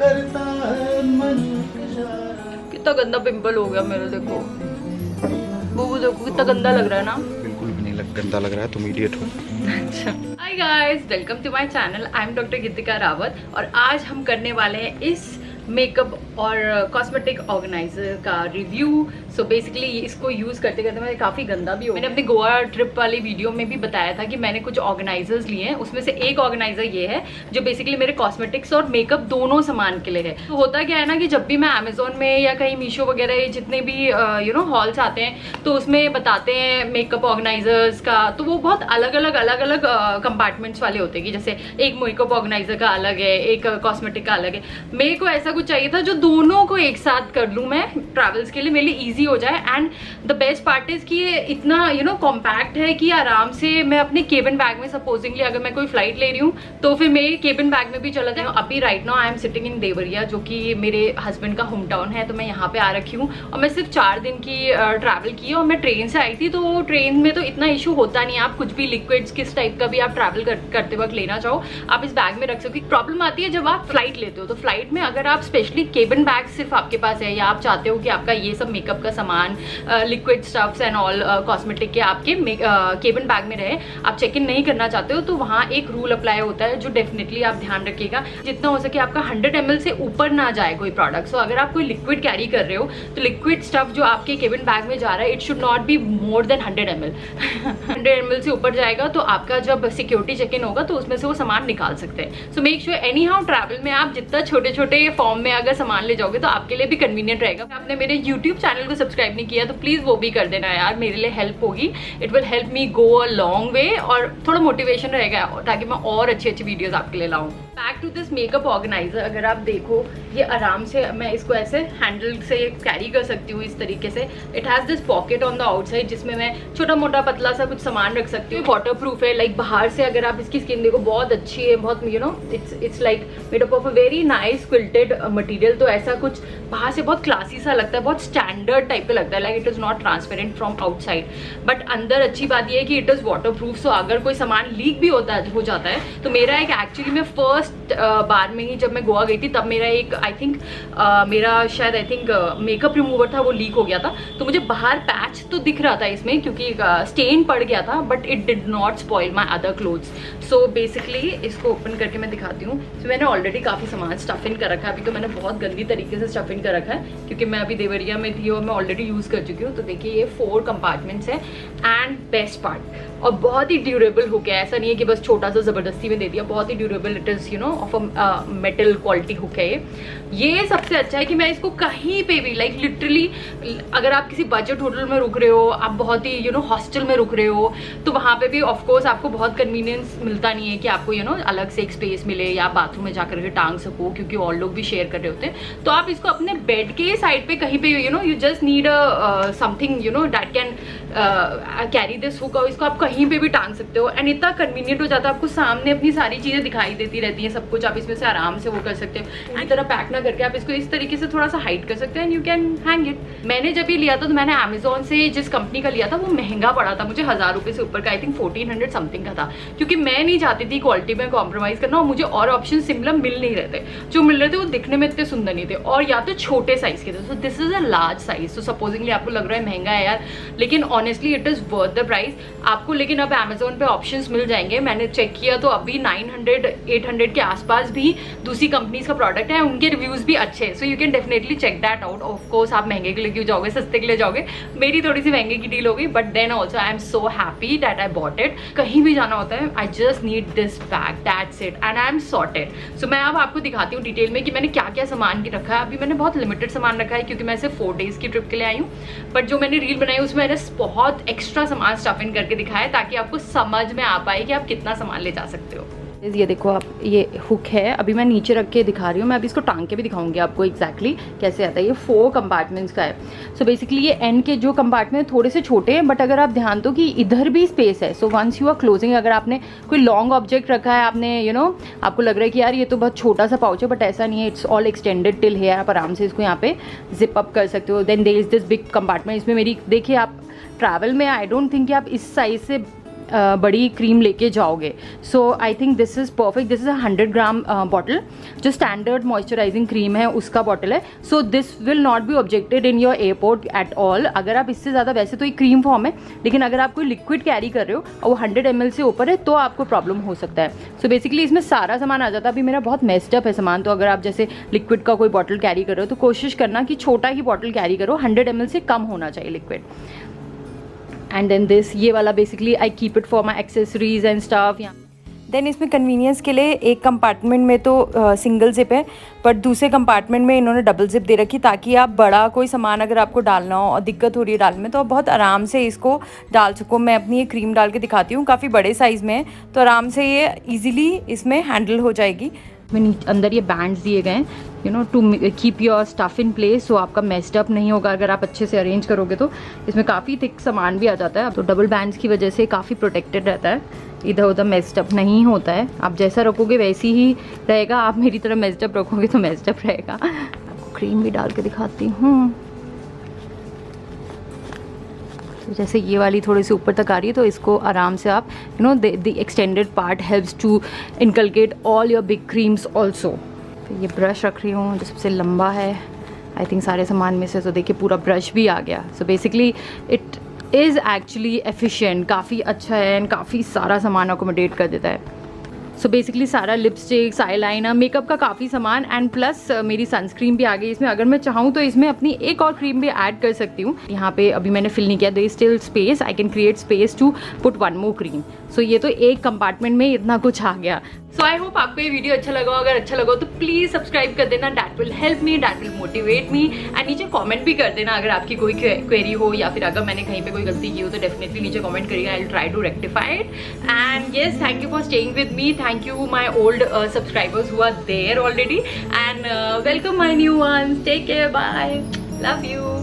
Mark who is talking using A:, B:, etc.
A: करता है मन।
B: कितना गंदा पिंपल हो गया मेरा, देखो वो देखो कितना गंदा लग रहा है ना।
A: बिल्कुल भी नहीं गंदा लग रहा है, तुम इडियट हो।
B: अच्छा, hi guys, welcome to my channel. I am doctor Geetika Rawat और आज हम करने वाले हैं इस मेकअप और कॉस्मेटिक ऑर्गेनाइजर का रिव्यू। सो बेसिकली इसको यूज़ करते करते मैं काफ़ी गंदा भी हो। मैंने अपने गोवा ट्रिप वाली वीडियो में भी बताया था कि मैंने कुछ ऑर्गेनाइजर्स लिए हैं, उसमें से एक ऑर्गेनाइजर ये है जो बेसिकली मेरे कॉस्मेटिक्स और मेकअप दोनों सामान के लिए है। तो होता क्या है ना कि जब भी मैं अमेजोन में या कहीं मीशो वगैरह जितने भी हॉल्स आते हैं तो उसमें बताते हैं मेकअप ऑर्गेनाइजर्स का, तो वो बहुत अलग अलग कंपार्टमेंट्स वाले होते हैं कि जैसे एक मेकअप ऑर्गेनाइजर का अलग है, एक कॉस्मेटिक का अलग है। मेरे को ऐसा कुछ चाहिए था जो दोनों को एक साथ कर लूँ मैं ट्रैवल्स के लिए, मेरे लिए ईजी हो जाए। And the best part is कि ये इतना कॉम्पैक्ट है कि आराम से मैं अपने केबिन बैग में, सपोजिंगली अगर मैं कोई फ्लाइट ले रही हूँ तो फिर मेरे केबिन बैग में भी चला जाए। अभी right now I am sitting in Deoria, जो कि मेरे हस्बैंड का होम टाउन है, तो मैं यहाँ पे आ रखी हूँ और मैं सिर्फ 4 दिन की ट्रैवल की और मैं ट्रेन से आई थी। तो ट्रेन में तो इतना इशू होता नहीं है, आप कुछ भी लिक्विड्स किस टाइप का भी आप ट्रैवल करते वक्त लेना चाहो आप इस बैग में रख सकते हो। प्रॉब्लम आती है जब आप फ्लाइट लेते हो, तो फ्लाइट में अगर आप स्पेशली केबिन बैग सिर्फ आपके पास है या आप चाहते हो कि आपका ये सब मेकअप का सामान, liquid stuffs and all cosmetic के आपके केबिन बैग में रहे, आप चेक इन नहीं करना चाहते हो, तो वहाँ एक रूल अप्लाई होता है जो डेफिनेटली आप ध्यान रखिएगा, जितना हो सके आपका 100 ml से ऊपर ना जाए कोई प्रोडक्ट। सो अगर आप कोई लिक्विड कैरी कर रहे हो तो लिक्विड स्टफ जो आपके केबिन बैग में जा रहा है it should not be more than 100 ml। 100 ml से ऊपर जाएगा तो आपका जब सिक्योरिटी चेक इन होगा तो उसमें से वो सामान निकाल सकते हैं। So make sure any how travel में आप जितना छोटे छोटे फॉर्म में अगर सामान ले जाओगे तो आपके लिए भी कन्वीनियंट रहेगा। आपने मेरे यूट्यूब चैनल को सब्सक्राइब नहीं किया तो प्लीज वो भी कर देना यार, मेरे लिए हेल्प होगी। It will help me go a long way और थोड़ा मोटिवेशन रहेगा ताकि मैं और अच्छी वीडियोस आपके लिए लाऊं। Back to this makeup organiser, अगर आप देखो ये आराम से मैं इसको ऐसे हैंडल से कैरी कर सकती हूँ इस तरीके से। It has this pocket on the outside जिसमें मैं छोटा मोटा पतला सा कुछ सामान रख सकती हूँ। वाटर प्रूफ है, लाइक बाहर से अगर आप इसकी स्किन देखो बहुत अच्छी है, बहुत it's like made up of a very nice quilted material. तो ऐसा कुछ बाहर से बहुत क्लासी सा लगता है, बहुत स्टैंडर्ड टाइप पे लगता है, like it is not transparent from outside, but अंदर अच्छी बात यह है कि इट इज़ वाटर प्रूफ। सो अगर कोई सामान लीक भी हो जाता है तो मेरा एक एक्चुअली मैं फर्स्ट बार में ही जब मैं गोवा गई थी तब मेरा एक आई थिंक मेकअप रिमूवर था, वो लीक हो गया था। तो मुझे बाहर पैच तो दिख रहा था इसमें क्योंकि स्टेन पड़ गया था, but it did not spoil my other clothes. So basically इसको ओपन करके मैं दिखाती हूँ। तो मैंने ऑलरेडी काफ़ी सामान स्टफ इन कर रखा है, अभी तो मैंने बहुत गंदी तरीके से स्टफ इन कर रखा है क्योंकि मैं अभी देवरिया में थी और मैं ऑलरेडी यूज़ कर चुकी हूँ। तो देखिए ये 4 कंपार्टमेंट्स है एंड बेस्ट पार्ट, और बहुत ही ड्यूरेबल हुक है, ऐसा नहीं है कि बस छोटा सा ज़बरदस्ती में दे दिया, बहुत ही durable, it is of a metal quality hook है ये सबसे अच्छा है कि मैं इसको कहीं पे भी लाइक लिटरली अगर आप किसी बजट होटल में रुक रहे हो, आप बहुत ही हॉस्टल में रुक रहे हो, तो वहाँ पे भी ऑफकोर्स आपको बहुत कन्वीनियंस मिलता नहीं है कि आपको अलग से एक स्पेस मिले या आप बाथरूम में जाकर के टांग सको क्योंकि और लोग भी शेयर कर रहे होते हैं। तो आप इसको अपने बेड के साइड पे कहीं पे you just need something that can carry this hook, और इसको आप कहीं पे भी टांग सकते हो एंड इतना कन्वीनियंट हो जाता है, आपको सामने अपनी सारी चीज़ें दिखाई देती रहती हैं, सब कुछ आप इसमें से आराम से वो कर सकते हो। पूरी तरह पैक ना करके आप इसको इस तरीके से थोड़ा सा हाइड कर सकते हैं and you can hang it. मैंने जब ये लिया था तो मैंने अमेजोन से जिस कंपनी का लिया था वो महंगा पड़ा था मुझे, 1000 रुपये से ऊपर का, आई थिंक 1400 समथिंग का था, क्योंकि मैं नहीं चाहती थी क्वालिटी में कॉम्प्रोमाइज़ करना और मुझे और ऑप्शन सिमिलर मिल नहीं रहे थे। जो मिल रहे थे वो दिखने में इतने सुंदर नहीं थे और या तो छोटे साइज़ के थे। So this is a large size. तो सपोजिंगली आपको लग रहा है महंगा है यार, लेकिन honestly it is worth the price आपको। लेकिन अब अमेजोन पे ऑप्शंस मिल जाएंगे, मैंने चेक किया तो अभी 900-800 के आसपास भी दूसरी कंपनीज का प्रोडक्ट है, उनके रिव्यूज़ भी अच्छे हैं। So you can definitely check that out. Of course आप महंगे के लिए क्यों जाओगे, सस्ते के लिए जाओगे। मेरी थोड़ी सी महंगे की डील हो गई, but then also I am so happy that I bought it. कहीं भी जाना होता है I just need this bag, that's it and I am sorted. So मैं अब आपको दिखाती हूँ डिटेल में कि मैंने क्या क्या सामान की रखा है। अभी मैंने बहुत लिमिटेड सामान रखा है क्योंकि मैं सिर्फ 4 डेज़ की ट्रिप के लिए आई हूँ, बट जो मैंने रील बनाई उसमें मैंने बहुत एक्स्ट्रा सामान स्टफ इन करके दिखाया ताकि आपको समझ में आ पाए कि आप कितना सामान ले जा सकते हो। ये देखो आप, ये हुक है, अभी मैं नीचे रख के दिखा रही हूँ, मैं अभी इसको टांग के भी दिखाऊंगी आपको एग्जैक्टली कैसे आता है। ये 4 कंपार्टमेंट्स का है। सो बेसिकली ये एंड के जो कंपार्टमेंट थोड़े से छोटे हैं, बट अगर आप ध्यान दो कि इधर भी स्पेस है। So once you are closing, अगर आपने कोई लॉन्ग ऑब्जेक्ट रखा है, आपने आपको लग रहा है कि यार ये तो बहुत छोटा सा पाउच है, बट ऐसा नहीं है, it's all extended till here. आप आराम से इसको यहाँ पे जिप अप कर सकते हो। Then there is this big compartment, इसमें मेरी देखिए आप ट्रैवल में आई डोंट थिंक कि आप इस साइज से बड़ी क्रीम लेके जाओगे। So I think this is perfect. This is 100 gram bottle, जो स्टैंडर्ड मॉइस्चराइजिंग क्रीम है उसका बॉटल है। So this will not be objected in your airport at all. अगर आप इससे ज़्यादा, वैसे तो ये क्रीम फॉर्म है, लेकिन अगर आप कोई लिक्विड कैरी कर रहे हो और वो 100 ml से ऊपर है तो आपको प्रॉब्लम हो सकता है। सो बेसिकली इसमें सारा सामान आ जाता है। अभी मेरा बहुत मेस्ड अप है सामान, तो अगर आप जैसे लिक्विड का कोई बॉटल कैरी कर रहे हो तो कोशिश करना कि छोटा ही बॉटल कैरी करो, 100 ml से कम होना चाहिए लिक्विड। एंड देन दिस, ये वाला basically I keep it for my accessories and stuff. Then इसमें कन्वीनियंस के लिए एक कंपार्टमेंट में तो सिंगल जिप है, पर दूसरे कंपार्टमेंट में इन्होंने डबल जिप दे रखी, ताकि आप बड़ा कोई सामान अगर आपको डालना हो और दिक्कत हो रही है डालने में तो आप बहुत आराम से इसको डाल सको। मैं अपनी ये क्रीम डाल के दिखाती हूँ, काफ़ी बड़े साइज़ में है, तो आराम से ये ईजिली इसमें हैंडल हो जाएगी। अंदर ये बैंड्स दिए गए हैं, you know, to keep your stuff in place, so आपका मेस्ड अप नहीं होगा अगर आप अच्छे से अरेंज करोगे तो। इसमें काफ़ी थिक सामान भी आ जाता है, तो डबल बैंड्स की वजह से काफ़ी प्रोटेक्टेड रहता है, इधर उधर मेस्ड अप नहीं होता है। आप जैसा रखोगे वैसे ही रहेगा, आप मेरी तरह मेस्ड अप रखोगे तो मेस्ड अप रहेगा। आपको क्रीम भी डाल के दिखाती हूँ। तो जैसे ये वाली थोड़ी सी ऊपर तक आ रही है, तो इसको आराम से आप, you know, the extended part helps to inculcate all your big creams also. तो ये ब्रश रख रही हूँ जो सबसे लंबा है आई थिंक सारे सामान में से, तो देखिए पूरा ब्रश भी आ गया। So basically it is actually efficient, काफ़ी अच्छा है एंड काफ़ी सारा सामान अकोमोडेट कर देता है। सो बेसिकली सारा लिपस्टिक्स, आईलाइनर, मेकअप का काफ़ी सामान एंड प्लस मेरी सनस्क्रीन भी आ गई इसमें। अगर मैं चाहूँ तो इसमें अपनी एक और क्रीम भी ऐड कर सकती हूँ। यहाँ पे अभी मैंने फिल नहीं किया, there is still space, I can create space to put one more cream. So ये तो एक कंपार्टमेंट में इतना कुछ आ गया। सो आई होप आपको ये वीडियो अच्छा लगा। अगर अच्छा लगा तो प्लीज़ सब्सक्राइब कर देना, that will help me, that will motivate me. And नीचे कमेंट भी कर देना अगर आपकी कोई क्वेरी हो, या फिर अगर मैंने कहीं पे कोई गलती की हो तो डेफिनेटली नीचे कमेंट करिएगा, I will try to rectify it. And yes, thank you for staying with me, thank you my old subscribers who are there already, and welcome my new ones. Take care, bye, love you.